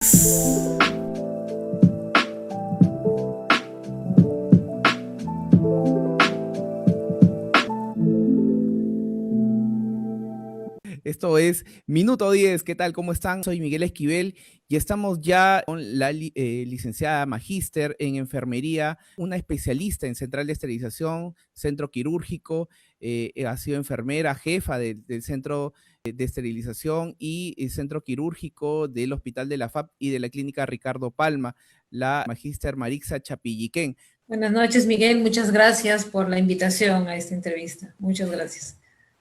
Esto es Minuto 10. ¿Qué tal? ¿Cómo están? Soy Miguel Esquivel y estamos ya con la licenciada magíster en enfermería, una especialista en central de esterilización, centro quirúrgico, ha sido enfermera, jefa del centro de esterilización y centro quirúrgico del Hospital de la FAP y de la Clínica Ricardo Palma, la magíster Marixa Chapilliquén. Buenas noches, Miguel. Muchas gracias por la invitación a esta entrevista. Muchas gracias.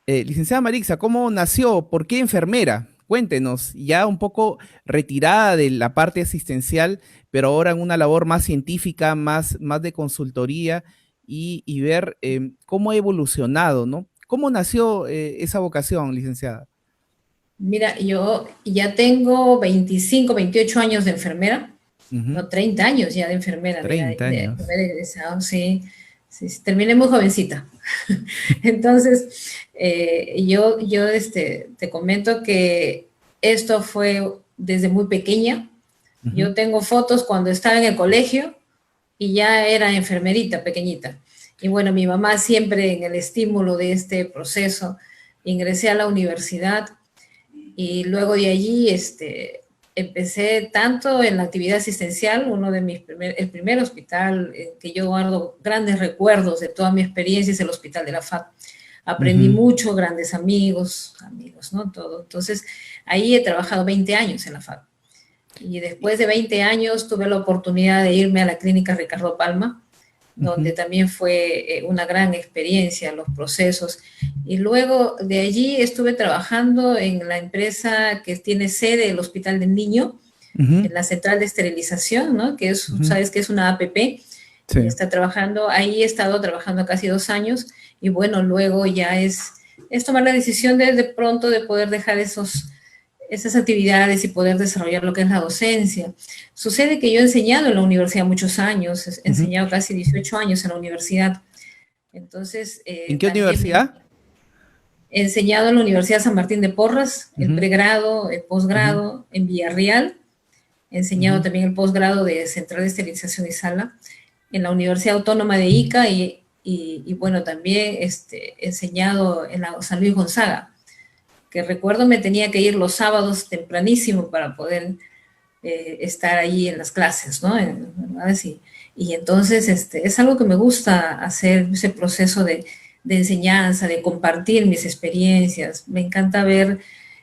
Licenciada Marixa, ¿cómo nació? ¿Por qué enfermera? Cuéntenos, ya un poco retirada de la parte asistencial, pero ahora en una labor más científica, más de consultoría y ver cómo ha evolucionado, ¿no? ¿Cómo nació esa vocación, licenciada? Mira, yo ya tengo 25, 28 años de enfermera, Ujú. no, 30 años ya de enfermera, de, 30 de años. haber egresado, sí, sí, terminé muy jovencita. Entonces, yo te comento que esto fue desde muy pequeña. Ujú. Yo tengo fotos cuando estaba en el colegio y ya era enfermerita, pequeñita. Y bueno, mi mamá siempre en el estímulo de este proceso, ingresé a la universidad y luego de allí empecé tanto en la actividad asistencial, el primer hospital que yo guardo grandes recuerdos de toda mi experiencia es el Hospital de la FAP. Aprendí Ujú. mucho, grandes amigos, ¿no? Todo. Entonces, ahí he trabajado 20 años en la FAP. Y después de 20 años tuve la oportunidad de irme a la clínica Ricardo Palma, donde Ujú. también fue una gran experiencia, los procesos. Y luego de allí estuve trabajando en la empresa que tiene sede, el Hospital del Niño, Ujú. en la central de esterilización, ¿no? Que es, Ujú. sabes que es una APP, y Sí. está trabajando, ahí he estado trabajando casi 2 años, y bueno, luego ya es tomar la decisión de pronto de poder dejar esas actividades y poder desarrollar lo que es la docencia. Sucede que yo he enseñado en la universidad muchos años, he Ujú. enseñado casi 18 años en la universidad. Entonces, ¿En qué también universidad? he enseñado en la Universidad San Martín de Porras, el Ujú. pregrado, el Ujú. posgrado en Villarreal. He enseñado Ujú. también el posgrado de Central de Esterilización y Sala en la Universidad Autónoma de Ica y bueno, también he enseñado en la San Luis Gonzaga, que recuerdo me tenía que ir los sábados tempranísimo para poder estar ahí en las clases, ¿no? Y entonces es algo que me gusta hacer, ese proceso de enseñanza, de compartir mis experiencias. Me encanta ver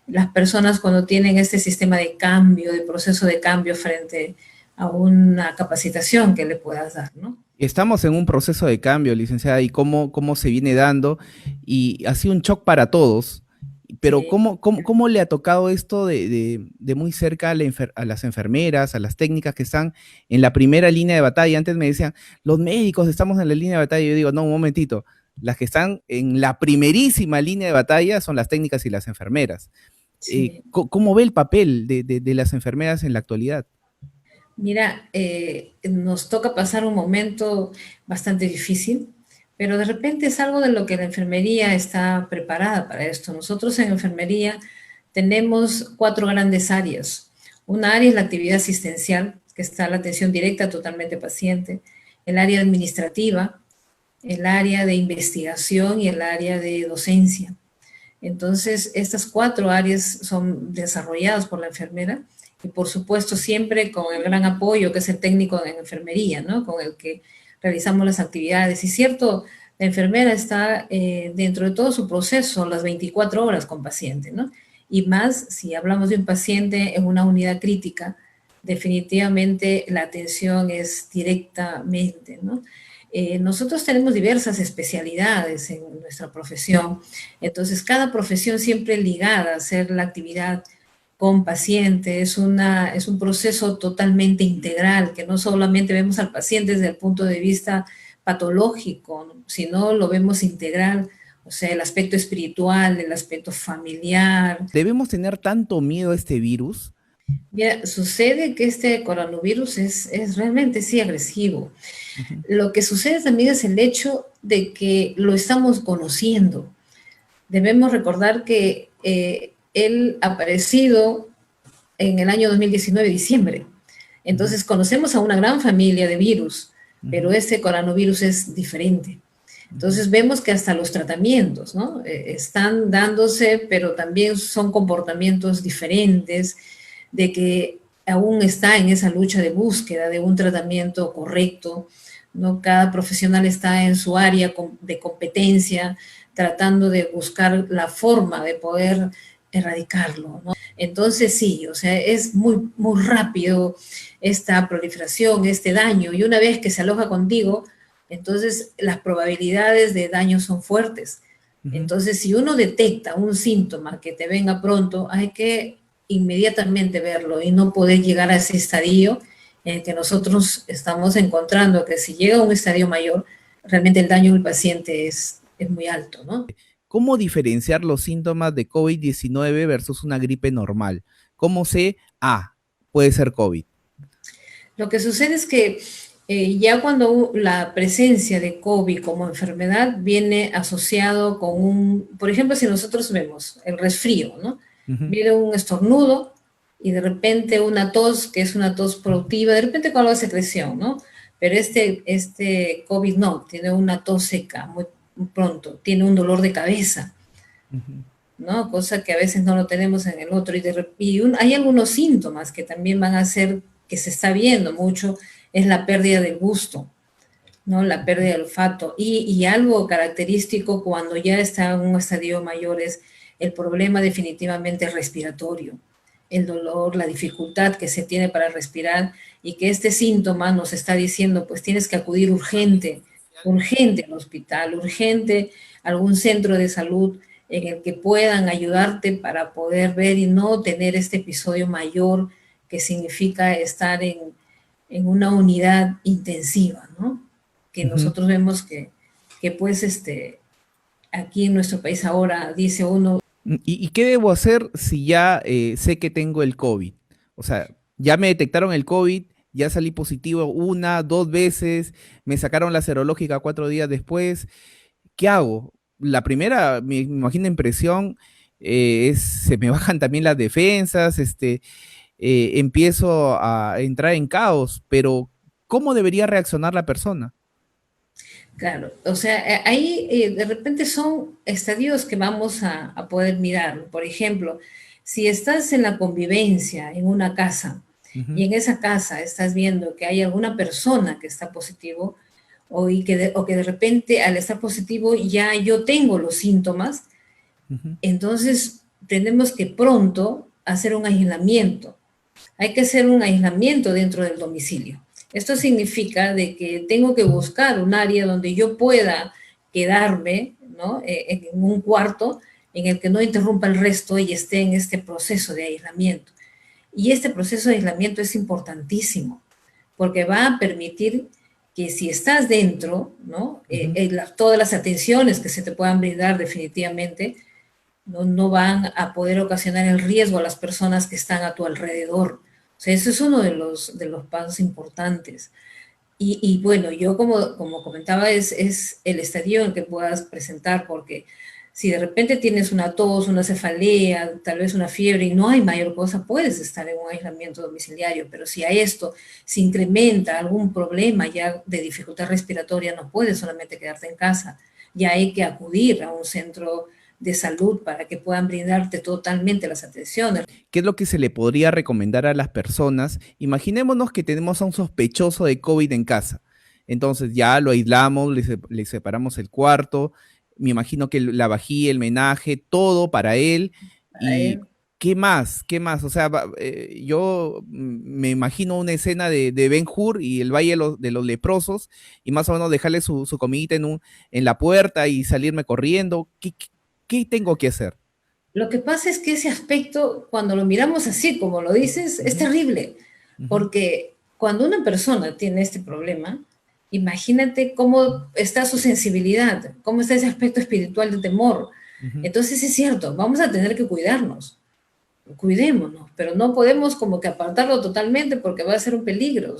las personas cuando tienen este sistema de cambio, de proceso de cambio frente a una capacitación que le puedas dar, ¿no? Estamos en un proceso de cambio, licenciada, y cómo se viene dando, y ha sido un shock para todos, pero Sí. ¿cómo le ha tocado esto de muy cerca a las enfermeras, a las técnicas que están en la primera línea de batalla? Antes me decían, los médicos estamos en la línea de batalla, y yo digo, no, un momentito, las que están en la primerísima línea de batalla son las técnicas y las enfermeras. Sí. ¿Cómo ve el papel de las enfermeras en la actualidad? Mira, nos toca pasar un momento bastante difícil, pero de repente es algo de lo que la enfermería está preparada para esto. Nosotros en enfermería tenemos 4 grandes áreas. Una área es la actividad asistencial, que está la atención directa totalmente paciente, el área administrativa, el área de investigación y el área de docencia. Entonces, estas 4 áreas son desarrolladas por la enfermera y por supuesto siempre con el gran apoyo que es el técnico en enfermería, ¿no? Con el que realizamos las actividades. Y cierto, la enfermera está dentro de todo su proceso las 24 horas con paciente, ¿no? Y más si hablamos de un paciente en una unidad crítica, definitivamente la atención es directamente, ¿no? Nosotros tenemos diversas especialidades en nuestra profesión, entonces cada profesión siempre ligada a hacer la actividad con paciente, es un proceso totalmente integral, que no solamente vemos al paciente desde el punto de vista patológico, ¿no? Sino lo vemos integral, o sea, el aspecto espiritual, el aspecto familiar. ¿Debemos tener tanto miedo a este virus? Mira, sucede que este coronavirus es realmente sí agresivo. Ujú. Lo que sucede también es el hecho de que lo estamos conociendo. Debemos recordar que él ha aparecido en el año 2019, diciembre. Ujú, Entonces conocemos a una gran familia de virus, pero ujú, este coronavirus es diferente. ujú, Entonces vemos que hasta los tratamientos, ¿no? Están dándose, pero también son comportamientos diferentes, de que aún está en esa lucha de búsqueda de un tratamiento correcto, ¿no? Cada profesional está en su área de competencia, tratando de buscar la forma de poder erradicarlo, ¿no? Entonces sí, o sea, es muy, muy rápido esta proliferación, este daño, y una vez que se aloja contigo, entonces las probabilidades de daño son fuertes. ujú. Entonces, si uno detecta un síntoma que te venga pronto, hay que inmediatamente verlo y no poder llegar a ese estadio en el que nosotros estamos encontrando que si llega a un estadio mayor, realmente el daño del paciente es muy alto, ¿no? ¿Cómo diferenciar los síntomas de COVID-19 versus una gripe normal? ¿Cómo sé, puede ser COVID? Lo que sucede es que ya cuando la presencia de COVID como enfermedad viene asociado con un, por ejemplo, si nosotros vemos el resfrío, ¿no? Ujú, Viene un estornudo y de repente una tos, que es una tos productiva, de repente con algo de secreción, ¿no? Pero este COVID no, tiene una tos seca muy, muy pronto, tiene un dolor de cabeza, ujú, ¿no? Cosa que a veces no lo tenemos en el otro. Hay algunos síntomas que también van a ser, que se está viendo mucho, es la pérdida del gusto, ¿no? La pérdida del olfato. Y algo característico cuando ya está en un estadio mayor es el problema definitivamente respiratorio, el dolor, la dificultad que se tiene para respirar y que este síntoma nos está diciendo, pues tienes que acudir urgente, urgente al hospital, urgente a algún centro de salud en el que puedan ayudarte para poder ver y no tener este episodio mayor que significa estar en una unidad intensiva, ¿no? Que ujú. nosotros vemos que pues aquí en nuestro país ahora dice uno. ¿Y qué debo hacer si ya sé que tengo el COVID? O sea, ya me detectaron el COVID, ya salí positivo una, dos veces, me sacaron la serológica 4 días después. ¿Qué hago? La primera, me imagino impresión, se me bajan también las defensas, empiezo a entrar en caos, pero ¿cómo debería reaccionar la persona? Claro, o sea, ahí de repente son estadios que vamos a poder mirar. Por ejemplo, si estás en la convivencia en una casa Ujú, y en esa casa estás viendo que hay alguna persona que está positivo o que de repente al estar positivo ya yo tengo los síntomas, ujú, entonces tenemos que pronto hacer un aislamiento. Hay que hacer un aislamiento dentro del domicilio. Esto significa de que tengo que buscar un área donde yo pueda quedarme, ¿no? En un cuarto en el que no interrumpa el resto y esté en este proceso de aislamiento. Y este proceso de aislamiento es importantísimo porque va a permitir que si estás dentro, ¿no? ujú. Todas las atenciones que se te puedan brindar definitivamente no van a poder ocasionar el riesgo a las personas que están a tu alrededor. O sea, eso es uno de los pasos importantes. Y bueno, yo como comentaba, es el estadio en el que puedas presentar, porque si de repente tienes una tos, una cefalea, tal vez una fiebre y no hay mayor cosa, puedes estar en un aislamiento domiciliario, pero si a esto se incrementa algún problema ya de dificultad respiratoria, no puedes solamente quedarte en casa, ya hay que acudir a un centro de salud para que puedan brindarte totalmente las atenciones. ¿Qué es lo que se le podría recomendar a las personas? Imaginémonos que tenemos a un sospechoso de COVID en casa. Entonces ya lo aislamos, le separamos el cuarto, me imagino que la vajilla, el menaje, todo para él. ¿Y qué más? ¿Qué más? O sea, yo me imagino una escena de Ben-Hur y el Valle de los Leprosos y más o menos dejarle su comidita en la puerta y salirme corriendo. ¿Qué tengo que hacer? Lo que pasa es que ese aspecto, cuando lo miramos así, como lo dices, es Ujú, terrible, ujú, porque cuando una persona tiene este problema, imagínate cómo está su sensibilidad, cómo está ese aspecto espiritual de temor. ujú. Entonces es cierto, vamos a tener que cuidarnos, cuidémonos, pero no podemos como que apartarlo totalmente porque va a ser un peligro,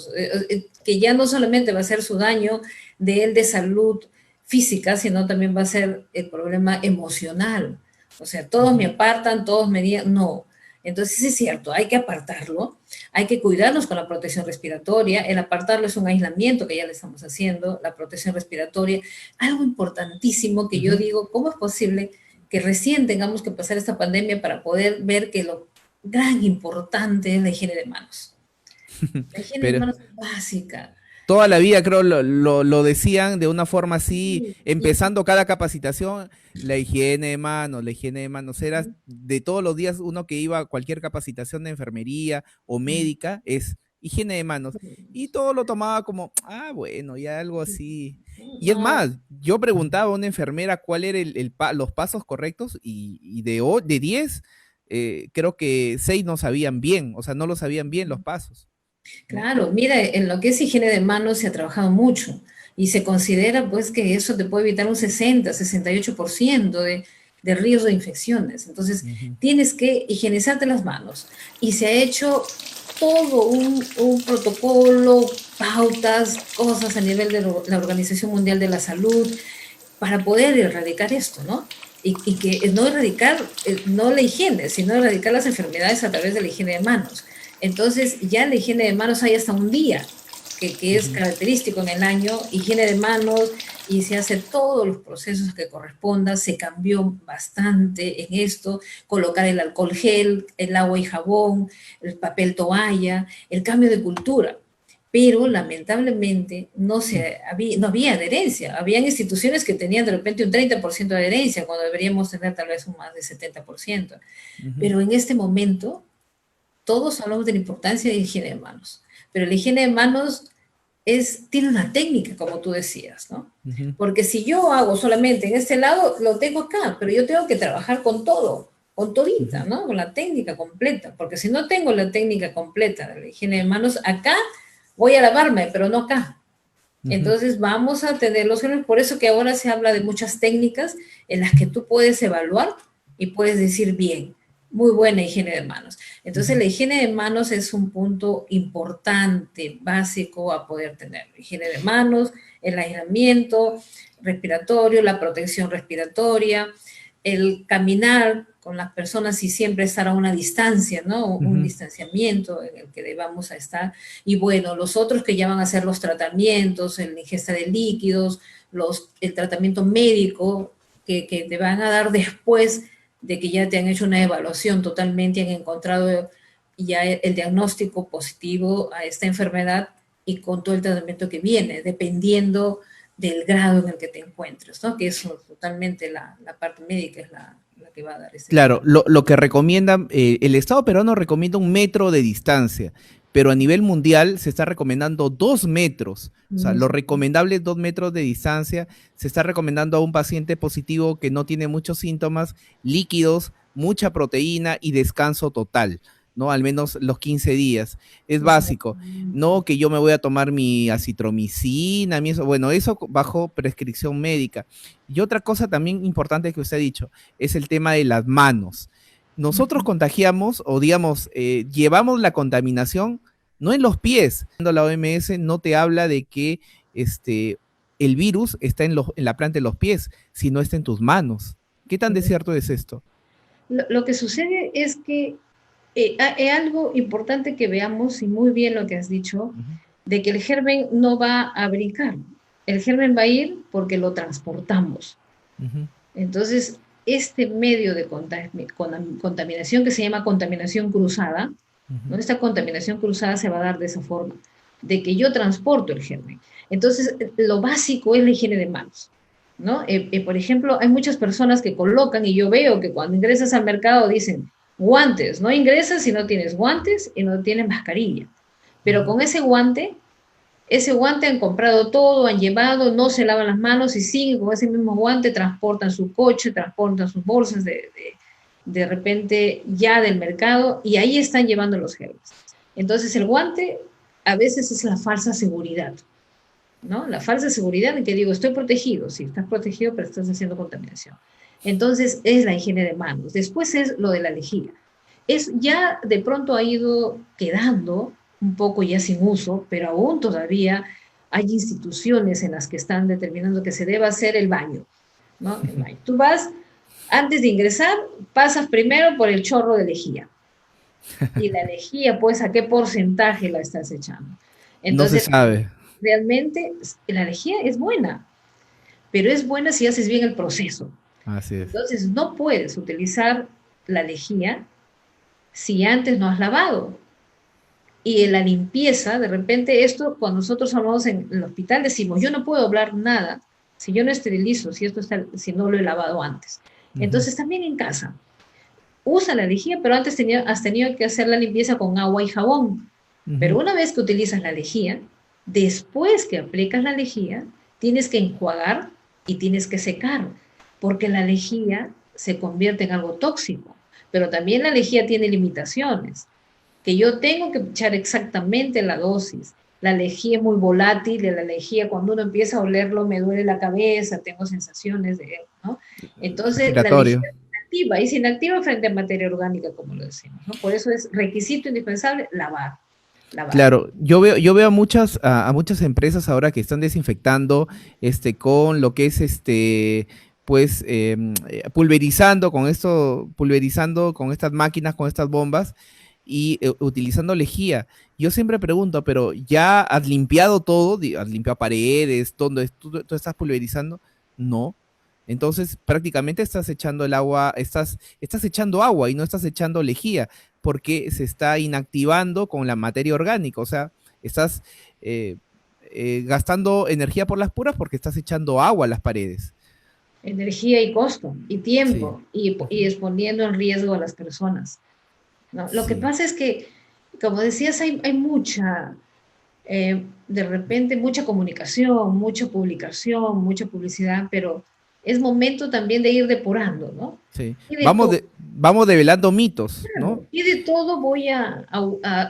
que ya no solamente va a ser su daño de él de salud física, sino también va a ser el problema emocional. O sea, todos me Ujú. apartan, todos me digan, no. Entonces es cierto, hay que apartarlo, hay que cuidarnos con la protección respiratoria, el apartarlo es un aislamiento que ya le estamos haciendo, la protección respiratoria, algo importantísimo que yo digo, ¿cómo es posible que recién tengamos que pasar esta pandemia para poder ver que lo gran importante es la higiene de manos? La higiene de Pero manos es básica. toda la vida creo lo decían de una forma así, Sí, empezando cada capacitación, la higiene de manos era de todos los días uno que iba a cualquier capacitación de enfermería o médica, es higiene de manos. Y todo lo tomaba como, ah, bueno, ya algo así. Y es no, más, yo preguntaba a una enfermera cuál era los pasos correctos y de 10, creo que 6 no sabían bien, o sea, no lo sabían bien los pasos, ¿no? claro, mira, en lo que es higiene de manos se ha trabajado mucho y se considera pues que eso te puede evitar un 60, 68% de riesgo de infecciones. Entonces, Ujú. tienes que higienizarte las manos y se ha hecho todo un protocolo, pautas, cosas a nivel de la Organización Mundial de la Salud para poder erradicar esto, ¿no? Y que no erradicar, no la higiene, sino erradicar las enfermedades a través de la higiene de manos. Entonces, ya en la higiene de manos hay hasta un día que es Ujú. característico en el año, higiene de manos, y se hace todos los procesos que correspondan. Se cambió bastante en esto, colocar el alcohol gel, el agua y jabón, el papel toalla, el cambio de cultura. Pero lamentablemente no había adherencia. Habían instituciones que tenían de repente un 30% de adherencia, cuando deberíamos tener tal vez un más de 70%. Ujú. Pero en este momento todos hablamos de la importancia de la higiene de manos, pero la higiene de manos tiene una técnica, como tú decías, ¿no? Ujú. Porque si yo hago solamente en este lado, lo tengo acá, pero yo tengo que trabajar con todo, con todita, Ujú. ¿no? Con la técnica completa, porque si no tengo la técnica completa de la higiene de manos, acá voy a lavarme, pero no acá. Ujú. Entonces vamos a tener los genes, por eso que ahora se habla de muchas técnicas en las que tú puedes evaluar y puedes decir bien, muy buena higiene de manos. Entonces Ujú. la higiene de manos es un punto importante, básico a poder tener. Higiene de manos, el aislamiento respiratorio, la protección respiratoria, el caminar con las personas y siempre estar a una distancia, ¿no? Un Ujú. distanciamiento en el que debamos estar. Y bueno, los otros que ya van a hacer los tratamientos, la ingesta de líquidos, el tratamiento médico que te van a dar después de que ya te han hecho una evaluación totalmente, han encontrado ya el diagnóstico positivo a esta enfermedad y con todo el tratamiento que viene, dependiendo del grado en el que te encuentres, ¿no? Que eso totalmente la parte médica es la que va a dar ese Claro, tratamiento. lo que recomiendan, el Estado peruano recomienda 1 metro de distancia, pero a nivel mundial se está recomendando 2 metros. O sea, lo recomendable es 2 metros de distancia. Se está recomendando a un paciente positivo que no tiene muchos síntomas, líquidos, mucha proteína y descanso total, ¿no? Al menos los 15 días. Es básico. Exactamente. No que yo me voy a tomar mi acitromicina, bueno, eso bajo prescripción médica. Y otra cosa también importante que usted ha dicho, es el tema de las manos. Nosotros contagiamos o digamos, llevamos la contaminación no en los pies. La OMS no te habla de que el virus está en la planta de los pies, sino está en tus manos. ¿Qué tan desierto es esto? Lo que sucede es que algo importante que veamos, y muy bien lo que has dicho, Ujú. de que el germen no va a brincar. El germen va a ir porque lo transportamos. Ujú. Entonces, este medio de contaminación que se llama contaminación cruzada, ¿no? Ujú. Esta contaminación cruzada se va a dar de esa forma, de que yo transporto el germen. Entonces, lo básico es la higiene de manos, ¿no? Por ejemplo, hay muchas personas que colocan, y yo veo que cuando ingresas al mercado dicen guantes, no ingresas si no tienes guantes y no tienes mascarilla. Pero Ujú. con ese guante han comprado todo, han llevado, no se lavan las manos y siguen con ese mismo guante, transportan su coche, transportan sus bolsas de repente ya del mercado y ahí están llevando los geles. Entonces el guante a veces es la falsa seguridad, ¿no? La falsa seguridad en que digo, estoy protegido, sí, estás protegido, pero estás haciendo contaminación. Entonces es la higiene de manos. Después es lo de la lejía. Ya de pronto ha ido quedando un poco ya sin uso, pero aún todavía hay instituciones en las que están determinando que se debe hacer el baño, ¿no? El baño. Tú vas, antes de ingresar, pasas primero por el chorro de lejía. Y la lejía, pues, ¿a qué porcentaje la estás echando? No se Entonces, sabe. realmente la lejía es buena, pero es buena si haces bien el proceso. Así es. Entonces, no puedes utilizar la lejía si antes no has lavado. Y en la limpieza, de repente, esto, cuando nosotros hablamos en el hospital, decimos, yo no puedo hablar nada si yo no esterilizo, si no lo he lavado antes. Ujú, Entonces, también en casa, usa la lejía, pero antes has tenido que hacer la limpieza con agua y jabón. ujú. Pero una vez que utilizas la lejía, después que aplicas la lejía, tienes que enjuagar y tienes que secar, porque la lejía se convierte en algo tóxico. Pero también la lejía tiene limitaciones, que yo tengo que echar exactamente la dosis. La lejía es muy volátil, la lejía cuando uno empieza a olerlo me duele la cabeza, tengo sensaciones de, ¿no? Entonces la lejía Respiratorio. es inactiva frente a materia orgánica, como lo decimos, ¿no? Por eso es requisito indispensable lavar, lavar. Claro, yo veo a muchas empresas ahora que están desinfectando con lo que es pues pulverizando con estas máquinas, con estas bombas y utilizando lejía. Yo siempre pregunto, pero ¿ya has limpiado todo? ¿Has limpiado paredes? ¿Dónde tú estás pulverizando? No. Entonces, prácticamente estás echando el agua, estás echando agua y no estás echando lejía porque se está inactivando con la materia orgánica. O sea, estás eh, gastando energía por las puras porque estás echando agua a las paredes. Energía y costo, y Sí, tiempo, y ujú, exponiendo en riesgo a las personas, ¿no? Lo que sí, pasa es que, como decías, hay mucha, de repente mucha comunicación, mucha publicación, mucha publicidad, pero es momento también de ir depurando, ¿no? sí. Y de todo, Vamos develando mitos, ¿no? claro, y de todo voy a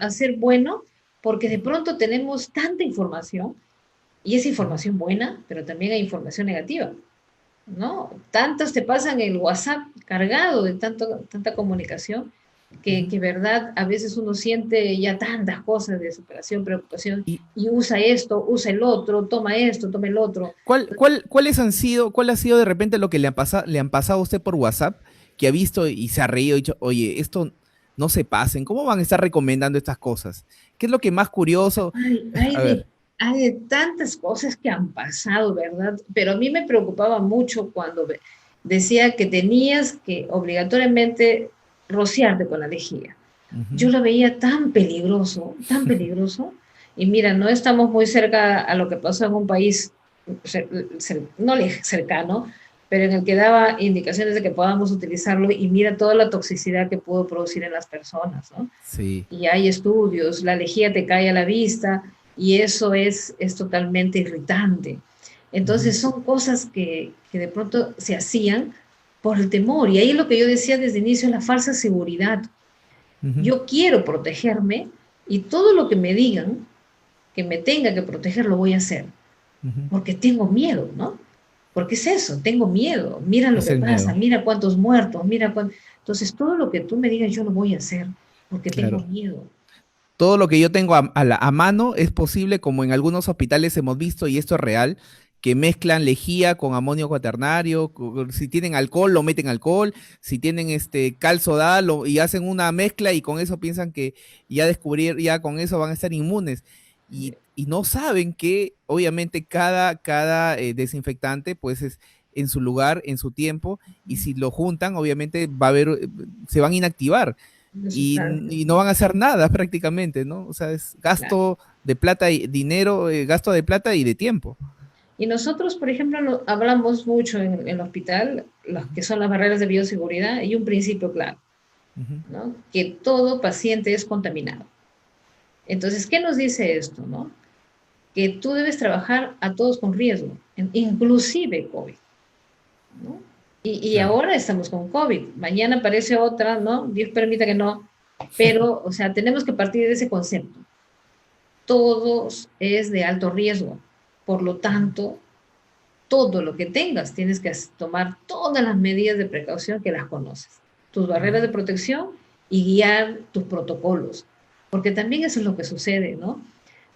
hacer bueno, porque de pronto tenemos tanta información, y es Ujú. información buena, pero también hay información negativa, ¿no? Tantos te pasan el WhatsApp cargado de tanta comunicación, Ujú. que verdad, a veces uno siente ya tantas cosas de superación, preocupación, ¿Y y usa esto, usa el otro, toma esto, toma el otro. cuál ha sido de repente lo que le han pasado a usted por WhatsApp que ha visto y se ha reído y dicho, oye, esto no se pasen, ¿cómo van a estar recomendando estas cosas? ¿Qué es lo que más curioso? Ay, A ver. hay de tantas cosas que han pasado, ¿verdad? Pero a mí me preocupaba mucho cuando decía que tenías que obligatoriamente rociarte con la lejía. Yo Ujú. lo veía tan peligroso, y mira, no estamos muy cerca a lo que pasó en un país no cercano, pero en el que daba indicaciones de que podamos utilizarlo, y mira toda la toxicidad que pudo producir en las personas, ¿no? Sí. Y hay estudios, la lejía te cae a la vista y eso es totalmente irritante. Ujú, Entonces son cosas que de pronto se hacían por el temor, y ahí lo que yo decía desde el inicio, la falsa seguridad. ujú, Yo quiero protegerme y todo lo que me digan que me tenga que proteger lo voy a hacer, ujú. porque tengo miedo, ¿no? Porque es eso, tengo miedo, mira lo Es que el pasa, miedo, mira cuántos muertos, mira cuántos... Entonces todo lo que tú me digas yo lo voy a hacer, porque tengo claro. miedo. Todo lo que yo tengo a mano es posible, como en algunos hospitales hemos visto, y esto es real, que mezclan lejía con amonio cuaternario, si tienen alcohol, lo meten alcohol, si tienen cal soda, y hacen una mezcla y con eso piensan que ya con eso van a estar inmunes. Y no saben que obviamente cada desinfectante pues es en su lugar, en su tiempo, y si lo juntan, obviamente se van a inactivar Una y, sustancia, y no van a hacer nada prácticamente, ¿no? O sea, es claro. gasto de plata y dinero, gasto de plata y de tiempo. Y nosotros, por ejemplo, hablamos mucho en el hospital, las que son las barreras de bioseguridad, y un principio claro, Ujú, ¿no? Que todo paciente es contaminado. Entonces, ¿qué nos dice esto, no? Que tú debes trabajar a todos con riesgo, inclusive COVID, ¿no? Y claro. ahora estamos con COVID, mañana aparece otra, ¿no? Dios permita que no, pero, o sea, tenemos que partir de ese concepto. Todos es de alto riesgo, por lo Ujú, tanto, todo lo que tengas, tienes que tomar todas las medidas de precaución que las conoces, tus barreras ujú, de protección y guiar tus protocolos, porque también eso es lo que sucede, ¿no?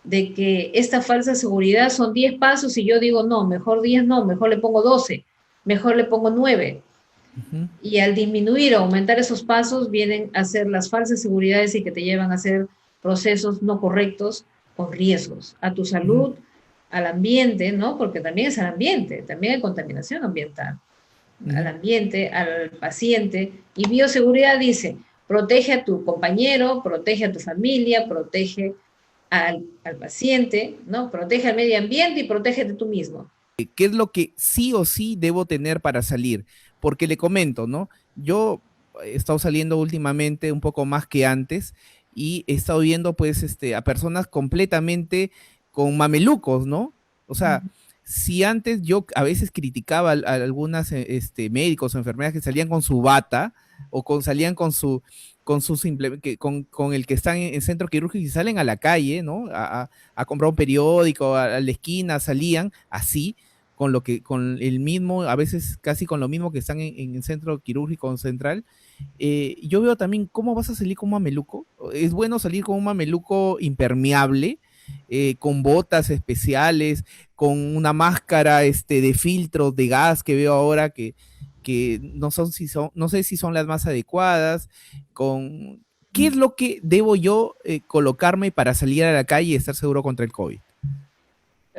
De que esta falsa seguridad son 10 pasos y yo digo, no, mejor 10 no, mejor le pongo 12, mejor le pongo 9. Ujú, Y al disminuir o aumentar esos pasos, vienen a ser las falsas seguridades y que te llevan a hacer procesos no correctos con riesgos a tu ujú, salud, al ambiente, ¿no? Porque también es al ambiente, también hay contaminación ambiental, al ujú. ambiente, al paciente. Y bioseguridad dice, protege a tu compañero, protege a tu familia, protege al paciente, ¿no? Protege al medio ambiente y protégete tú mismo. ¿Qué es lo que sí o sí debo tener para salir? Porque le comento, ¿no? Yo he estado saliendo últimamente un poco más que antes y he estado viendo pues a personas completamente con mamelucos, ¿no? O sea, si antes yo a veces criticaba a algunas médicos o enfermeras que salían con su bata o salían con su simple, con el que están en centro quirúrgico y salen a la calle, ¿no? A comprar un periódico, a la esquina, salían así con lo que, con el mismo, a veces casi con lo mismo que están en el centro quirúrgico central. Yo veo también cómo vas a salir con un mameluco. Es bueno salir con un mameluco impermeable, con botas especiales, con una máscara de filtros de gas que veo ahora que no son, si son, no sé si son las más adecuadas, con qué es lo que debo yo colocarme para salir a la calle y estar seguro contra el COVID.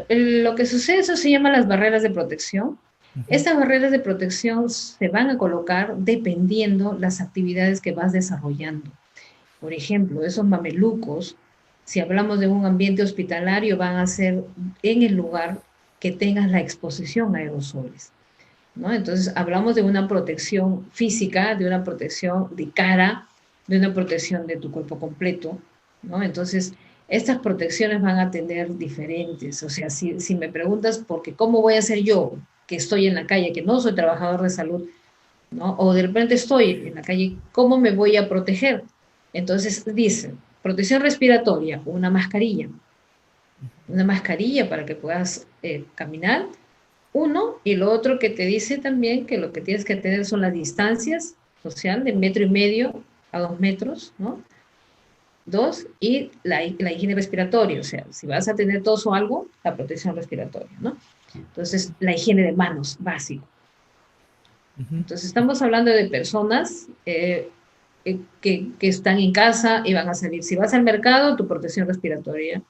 Lo que sucede, eso se llama las barreras de protección. Uh -huh, Estas barreras de protección se van a colocar dependiendo las actividades que vas desarrollando. Por ejemplo, esos mamelucos, si hablamos de un ambiente hospitalario, van a ser en el lugar que tengas la exposición a aerosoles, ¿no? Entonces, hablamos de una protección física, de una protección de cara, de una protección de tu cuerpo completo, ¿no? Entonces, estas protecciones van a tener diferentes. O sea, si me preguntas, porque ¿cómo voy a ser yo que estoy en la calle, que no soy trabajador de salud, ¿no? O de repente estoy en la calle, ¿cómo me voy a proteger? Entonces, dicen, protección respiratoria, una mascarilla para que puedas caminar, uno, y lo otro que te dice también que lo que tienes que tener son las distancias social de 1,5 metros a 2 metros, ¿no? Dos, y la higiene respiratoria, o sea, si vas a tener tos o algo, la protección respiratoria, ¿no? Entonces, la higiene de manos, básico. uh -huh, Entonces, estamos hablando de personas que están en casa y van a salir. Si vas al mercado, tu protección respiratoria,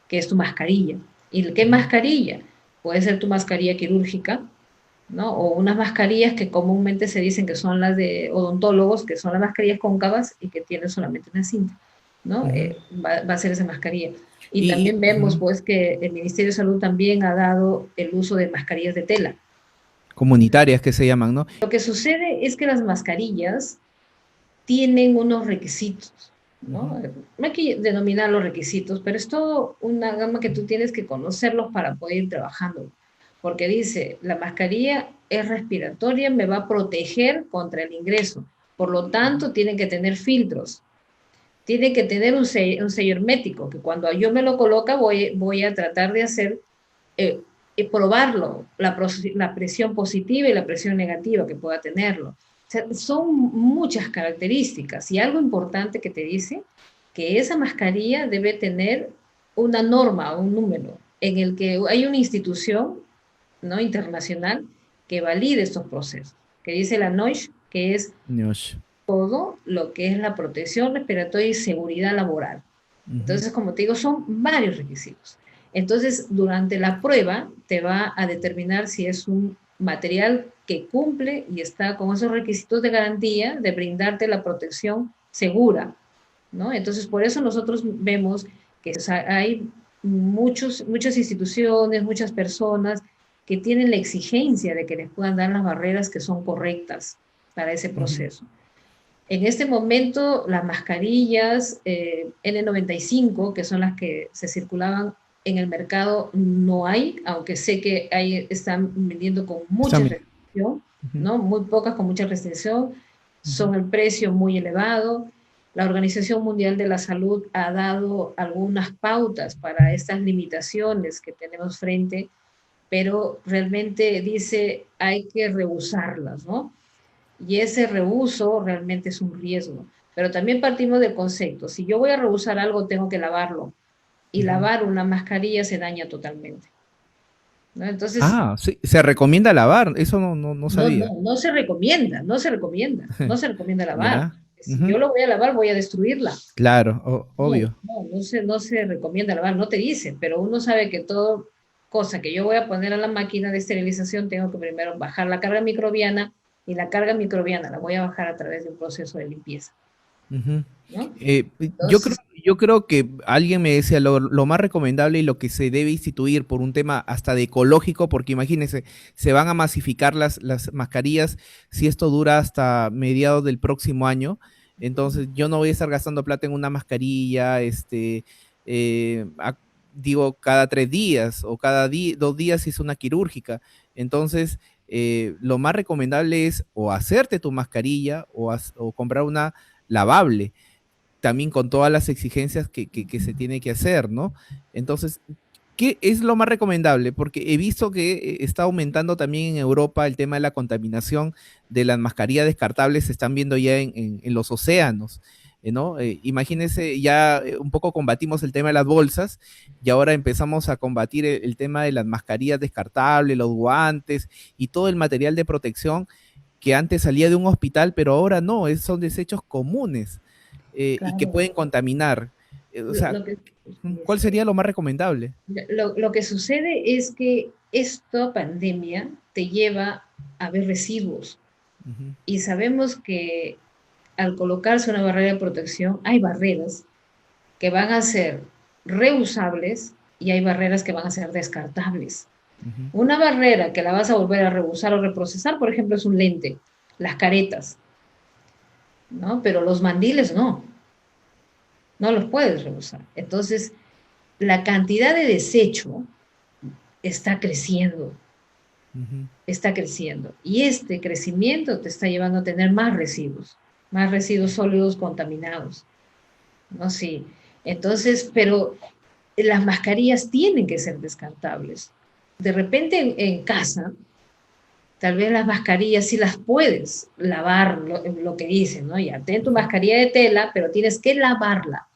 que es tu mascarilla. ¿Y qué uh -huh. mascarilla? Puede ser tu mascarilla quirúrgica, ¿no? O unas mascarillas que comúnmente se dicen que son las de odontólogos, que son las mascarillas cóncavas y que tienen solamente una cinta, ¿no? Uh -huh. Va a ser esa mascarilla. Y Y, también vemos, uh, pues, que el Ministerio de Salud también ha dado el uso de mascarillas de tela. comunitarias que se llaman, ¿no? Lo que sucede es que las mascarillas tienen unos requisitos, Uh -huh, ¿no? No hay que denominar los requisitos, pero es todo una gama que tú tienes que conocerlos para poder ir trabajando. Porque dice, la mascarilla es respiratoria, me va a proteger contra el ingreso. Por lo tanto, tiene que tener filtros. Tiene que tener un sello hermético, que cuando yo me lo coloca voy a tratar de hacer, eh, probarlo, la presión positiva y la presión negativa que pueda tenerlo. O sea, son muchas características y algo importante que te dice que esa mascarilla debe tener una norma, un número, en el que hay una institución, ¿no?, internacional que valide estos procesos, que dice la NOSH, que es Dios. todo lo que es la protección respiratoria y seguridad laboral. Uh -huh, Entonces, como te digo, son varios requisitos. Entonces, durante la prueba te va a determinar si es un material que cumple y está con esos requisitos de garantía de brindarte la protección segura, ¿no? Entonces, por eso nosotros vemos que, o sea, hay muchas instituciones, muchas personas que tienen la exigencia de que les puedan dar las barreras que son correctas para ese uh -huh, proceso. En este momento, las mascarillas N95, que son las que se circulaban en el mercado, no hay, aunque sé que hay, están vendiendo con mucha están, restricción, uh -huh, ¿no? Muy pocas con mucha restricción, uh -huh, son el precio muy elevado. La Organización Mundial de la Salud ha dado algunas pautas para estas limitaciones que tenemos frente, pero realmente dice hay que rehusarlas, ¿no? Y ese reuso realmente es un riesgo. Pero también partimos del concepto, si yo voy a rehusar algo, tengo que lavarlo. Y uh -huh. lavar una mascarilla se daña totalmente, ¿no? Entonces, Ah, sí, se recomienda lavar, eso no no, sabía. no, no se recomienda, no se recomienda, no se recomienda lavar. ¿Ya? Si Ujú. yo lo voy a lavar, voy a destruirla. Claro, No, obvio. no, no se recomienda lavar, no te dice, pero uno sabe que todo cosa que yo voy a poner a la máquina de esterilización, tengo que primero bajar la carga microbiana y la carga microbiana la voy a bajar a través de un proceso de limpieza, Ujú. ¿no? Eh, yo creo, Entonces, yo creo que alguien me decía lo más recomendable y lo que se debe instituir por un tema hasta de ecológico, porque imagínense, se van a masificar las mascarillas si esto dura hasta mediados del próximo año. Entonces, yo no voy a estar gastando plata en una mascarilla, digo, cada 3 días o cada 2 días si es una quirúrgica. Entonces, lo más recomendable es o hacerte tu mascarilla o comprar una lavable, también con todas las exigencias que se tiene que hacer, ¿no? Entonces, ¿qué es lo más recomendable? Porque he visto que está aumentando también en Europa el tema de la contaminación de las mascarillas descartables, se están viendo ya en los océanos, ¿no? Imagínense, ya un poco combatimos el tema de las bolsas y ahora empezamos a combatir el tema de las mascarillas descartables, los guantes y todo el material de protección que antes salía de un hospital, pero ahora no, son desechos comunes y que claro, pueden contaminar. O lo, sea, lo que, ¿cuál sería lo más recomendable? lo que sucede es que esta pandemia te lleva a ver residuos Ujú, y sabemos que al colocarse una barrera de protección hay barreras que van a ser reusables y hay barreras que van a ser descartables. ujú. Una barrera que la vas a volver a reusar o reprocesar, por ejemplo, es un lente, las caretas, ¿no? Pero los mandiles no, no los puedes reusar. Entonces, la cantidad de desecho está creciendo, Ujú, está creciendo. Y este crecimiento te está llevando a tener más residuos sólidos contaminados, ¿no? Sí. Entonces, pero las mascarillas tienen que ser descartables. De repente en casa, tal vez las mascarillas sí las puedes lavar, lo que dicen, ¿no? Ya, ten tu ujú. mascarilla de tela, pero tienes que lavarla,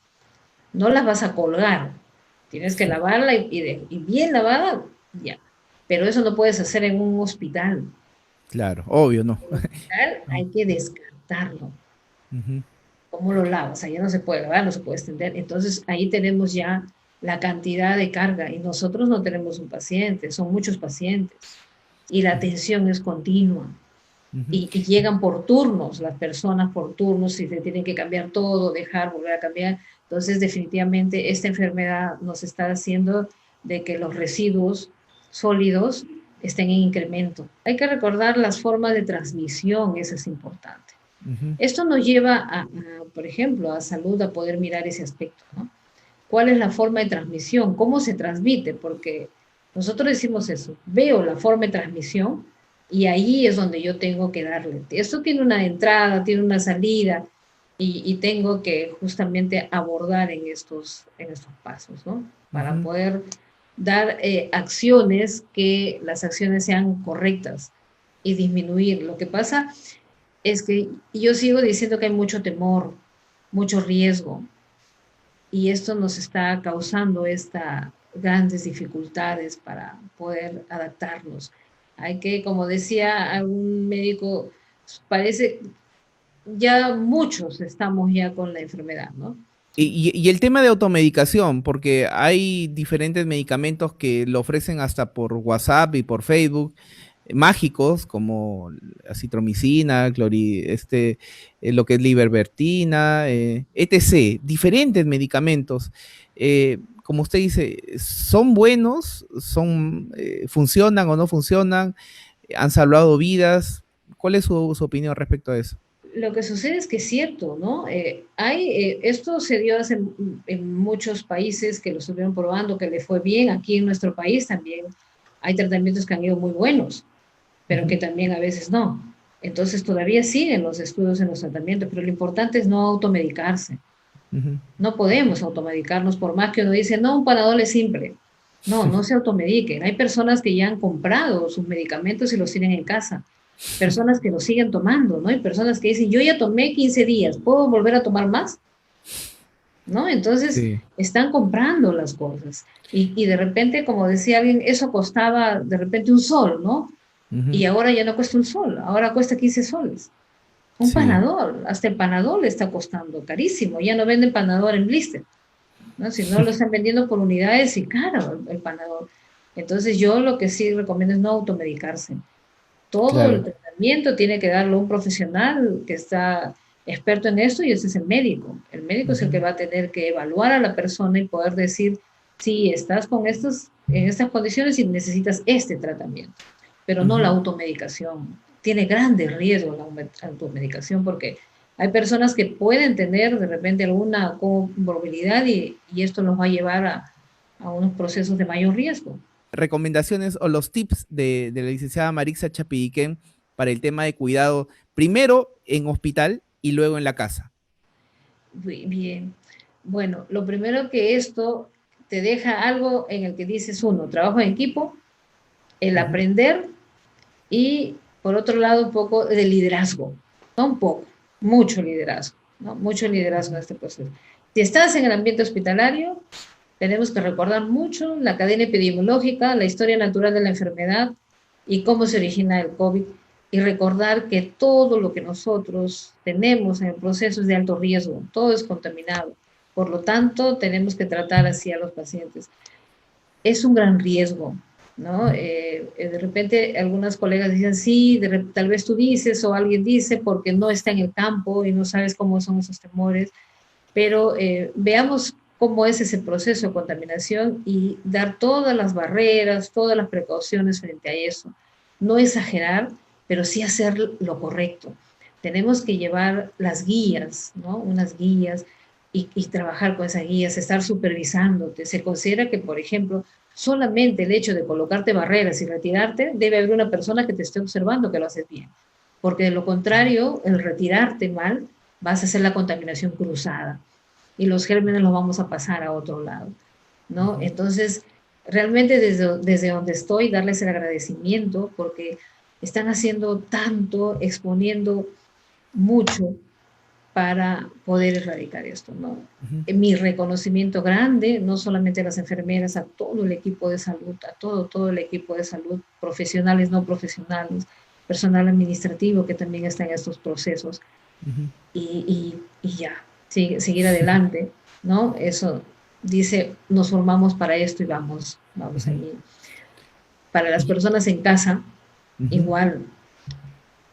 no las vas a colgar, tienes que Sí, lavarla y bien lavada, ya. Pero eso no puedes hacer en un hospital. claro, obvio, no. En un hospital No. hay que descartarlo. Ujú, ¿Cómo lo lavas? Ahí no se puede lavar, no se puede extender. Entonces ahí tenemos ya la cantidad de carga y nosotros no tenemos un paciente, son muchos pacientes y la ujú, atención es continua. ujú. Y llegan por turnos, las personas por turnos, si se tienen que cambiar todo, dejar, volver a cambiar. Entonces, definitivamente, esta enfermedad nos está haciendo de que los residuos sólidos estén en incremento. Hay que recordar las formas de transmisión, eso es importante. Ujú, Esto nos lleva por ejemplo, a salud, a poder mirar ese aspecto, ¿no? ¿Cuál es la forma de transmisión? ¿Cómo se transmite? Porque nosotros decimos eso, veo la forma de transmisión y ahí es donde yo tengo que darle. Esto tiene una entrada, tiene una salida y tengo que justamente abordar en estos pasos, ¿no? Para ujú. poder dar acciones que las acciones sean correctas y disminuir. Lo que pasa es que yo sigo diciendo que hay mucho temor, mucho riesgo, y esto nos está causando estas grandes dificultades para poder adaptarnos. Hay que, como decía algún médico, parece ya muchos estamos ya con la enfermedad, ¿no? Y el tema de automedicación, porque hay diferentes medicamentos que lo ofrecen hasta por WhatsApp y por Facebook, mágicos como acitromicina, lo que es libervertina, etc. Diferentes medicamentos. Como usted dice, ¿son buenos? ¿Funcionan o no funcionan? ¿Han salvado vidas? ¿Cuál es su opinión respecto a eso? Lo que sucede es que es cierto, ¿no? Esto se dio en muchos países que lo estuvieron probando, que le fue bien. Aquí en nuestro país también hay tratamientos que han ido muy buenos, pero que Ujú, también a veces no. Entonces todavía siguen los estudios en los tratamientos, pero lo importante es no automedicarse. ujú. No podemos automedicarnos por más que uno dice, no, un panadol es simple. No, no se automediquen. Hay personas que ya han comprado sus medicamentos y los tienen en casa. Personas que los siguen tomando, ¿no? Hay personas que dicen, yo ya tomé 15 días, ¿puedo volver a tomar más? ¿no? Entonces, Sí. están comprando las cosas. Y de repente, como decía alguien, eso costaba de repente un sol, ¿no? Ujú. Y ahora ya no cuesta un sol, ahora cuesta 15 soles. Un Sí, panador, hasta el panador le está costando carísimo. Ya no venden panador en blister, ¿no? Si no lo están vendiendo por unidades y caro el panador. Entonces yo lo que sí recomiendo es no automedicarse. Todo el claro. tratamiento tiene que darlo un profesional que está experto en esto y ese es el médico. El médico es el que Ujú, va a tener que evaluar a la persona y poder decir si estás con estos, en estas condiciones y necesitas este tratamiento, pero no la ujú. automedicación. Tiene grandes riesgos la automedicación porque hay personas que pueden tener de repente alguna comorbilidad y esto los va a llevar a unos procesos de mayor riesgo. Recomendaciones o los tips de la licenciada Marixa Chapiriquén para el tema de cuidado, primero en hospital y luego en la casa. Bien. Bueno, lo primero que esto te deja algo en el que dices uno, trabajo en equipo, el Ujú, aprender y por otro lado un poco de liderazgo, no un poco, mucho liderazgo, ¿no? Mucho liderazgo en ujú, este proceso. Si estás en el ambiente hospitalario, tenemos que recordar mucho la cadena epidemiológica, la historia natural de la enfermedad y cómo se origina el COVID y recordar que todo lo que nosotros tenemos en el proceso es de alto riesgo, todo es contaminado. Por lo tanto, tenemos que tratar así a los pacientes. Es un gran riesgo, ¿no? De repente algunas colegas dicen, sí, tal vez tú dices o alguien dice porque no está en el campo y no sabes cómo son esos temores, pero veamos cómo es ese proceso de contaminación y dar todas las barreras, todas las precauciones frente a eso. No exagerar, pero sí hacer lo correcto. Tenemos que llevar las guías, ¿no? Unas guías y trabajar con esas guías, estar supervisándote. Se considera que, por ejemplo, solamente el hecho de colocarte barreras y retirarte, debe haber una persona que te esté observando que lo haces bien. Porque de lo contrario, el retirarte mal, vas a hacer la contaminación cruzada y los gérmenes los vamos a pasar a otro lado, ¿no? ujú. Entonces, realmente desde donde estoy, darles el agradecimiento porque están haciendo tanto, exponiendo mucho para poder erradicar esto, ¿no? Ujú. Mi reconocimiento grande, no solamente a las enfermeras, a todo el equipo de salud, a todo el equipo de salud, profesionales, no profesionales, personal administrativo que también está en estos procesos, Ujú. y ya, seguir adelante, ¿no? Eso dice, nos formamos para esto y vamos Ujú. ahí. Para las Y- personas en casa, ujú. igual,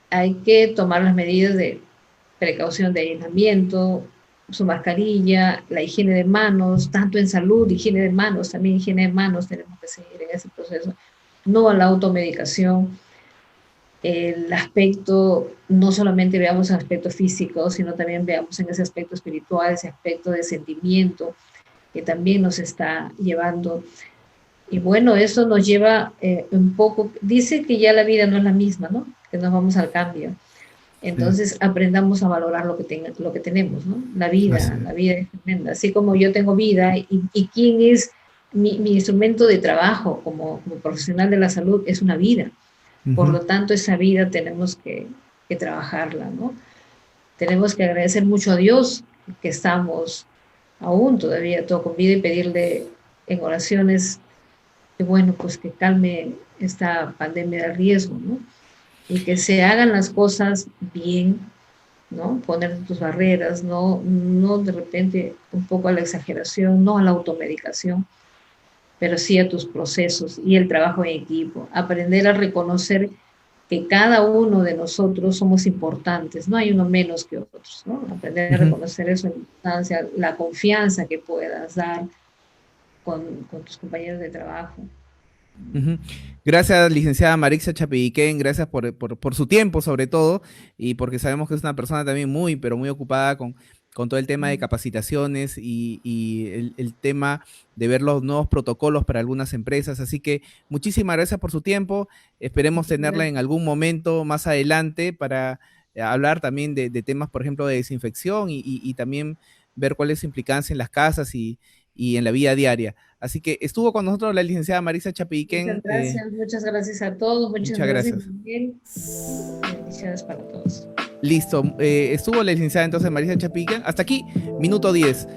hay que tomar las medidas de precaución de aislamiento, su mascarilla, la higiene de manos, tanto en salud, higiene de manos, también higiene de manos, tenemos que seguir en ese proceso. No a la automedicación, el aspecto, no solamente veamos el aspecto físico, sino también veamos en ese aspecto espiritual, ese aspecto de sentimiento que también nos está llevando. Y bueno, eso nos lleva un poco, dice que ya la vida no es la misma, ¿no? Que nos vamos al cambio. Sí, Entonces aprendamos a valorar lo que tenemos, ¿no? así es. La vida es tremenda. Así como yo tengo vida y quién es mi instrumento de trabajo como profesional de la salud es una vida. Por Ujú. lo tanto, esa vida tenemos que trabajarla, ¿no? Tenemos que agradecer mucho a Dios que estamos aún todavía todo con vida y pedirle en oraciones que, bueno, pues que calme esta pandemia de riesgo, ¿no? Y que se hagan las cosas bien, ¿no? Poner tus barreras, no de repente un poco a la exageración, no a la automedicación, pero sí a tus procesos y el trabajo en equipo. Aprender a reconocer que cada uno de nosotros somos importantes, no hay uno menos que otros, ¿no? Aprender a Ujú. reconocer eso, la importancia, la confianza que puedas dar con tus compañeros de trabajo. Ujú. Gracias, licenciada Marixa Chapiriquén, gracias por su tiempo sobre todo, y porque sabemos que es una persona también muy, pero muy ocupada con todo el tema de capacitaciones y el tema de ver los nuevos protocolos para algunas empresas. Así que muchísimas gracias por su tiempo. Esperemos tenerla en algún momento más adelante para hablar también de temas, por ejemplo, de desinfección y también ver cuál es su implicancia en las casas y en la vida diaria. Así que estuvo con nosotros la licenciada Marisa Chapiriquén. Muchas gracias a todos, muchas Muchas gracias gracias. Miguel. Bendiciones para todos. Listo. Estuvo la licenciada entonces Marisa Chapiriquén. Hasta aquí, minuto 10.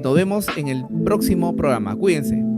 Nos vemos en el próximo programa. Cuídense.